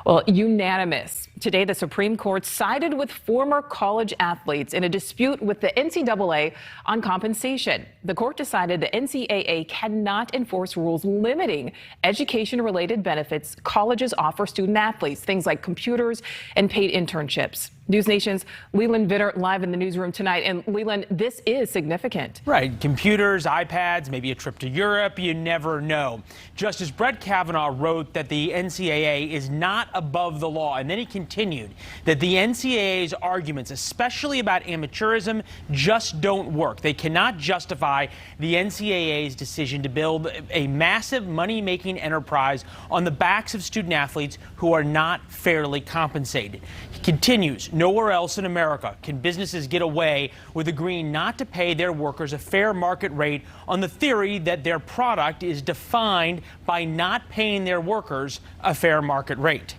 Well, unanimous. Today, the Supreme Court sided with former college athletes in a dispute with the NCAA on compensation. The court decided the NCAA cannot enforce rules limiting education-related benefits colleges offer student athletes, things like computers and paid internships. NewsNation's Leland Vitter live in the newsroom tonight. And Leland, this is significant. Right. Computers, iPads, maybe a trip to Europe. You never know. Justice Brett Kavanaugh wrote that the NCAA is not above the law. And then he continued that the NCAA's arguments, especially about amateurism, just don't work. They cannot justify the NCAA's decision to build a massive money-making enterprise on the backs of student athletes who are not fairly compensated. He continues, nowhere else in America can businesses get away with agreeing not to pay their workers a fair market rate on the theory that their product is defined by not paying their workers a fair market rate.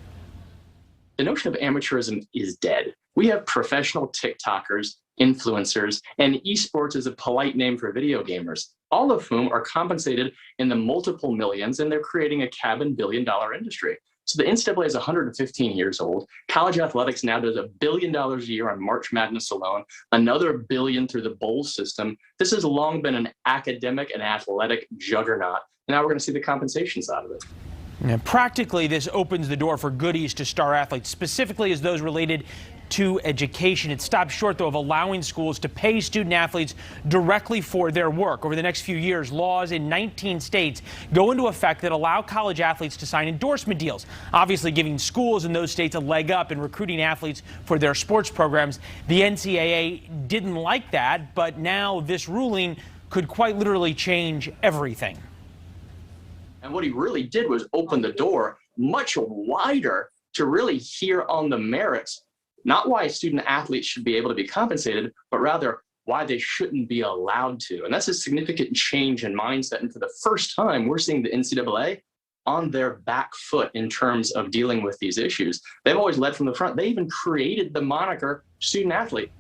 The notion of amateurism is dead. We have professional TikTokers, influencers, and esports is a polite name for video gamers, all of whom are compensated in the multiple millions, and they're creating a cabin billion-dollar industry. So the NCAA is 115 years old. College athletics now does $1 billion a year on March Madness alone, another $1 billion through the bowl system. This has long been an academic and athletic juggernaut. Now we're going to see the compensation side of it. Now, practically, this opens the door for goodies to star athletes, specifically as those related to education. It stops short, though, of allowing schools to pay student athletes directly for their work. Over the next few years, laws in 19 states go into effect that allow college athletes to sign endorsement deals, obviously giving schools in those states a leg up in recruiting athletes for their sports programs. The NCAA didn't like that, but now this ruling could quite literally change everything. And what he really did was open the door much wider to really hear on the merits, not why student athletes should be able to be compensated, but rather why they shouldn't be allowed to. And that's a significant change in mindset. And for the first time, we're seeing the NCAA on their back foot in terms of dealing with these issues. They've always led from the front. They even created the moniker student athlete.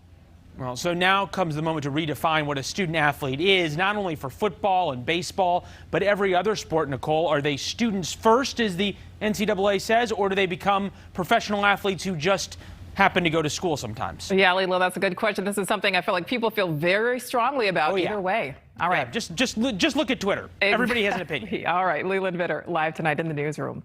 Well, so now comes the moment to redefine what a student athlete is, not only for football and baseball, but every other sport, Nicole. Are they students first, as the NCAA says, or do they become professional athletes who just happen to go to school sometimes? Yeah, Lila, that's a good question. This is something I feel like people feel very strongly about either way. All right. Yeah, just look at Twitter. Everybody has an opinion. All right, Leland Vitter live tonight in the newsroom.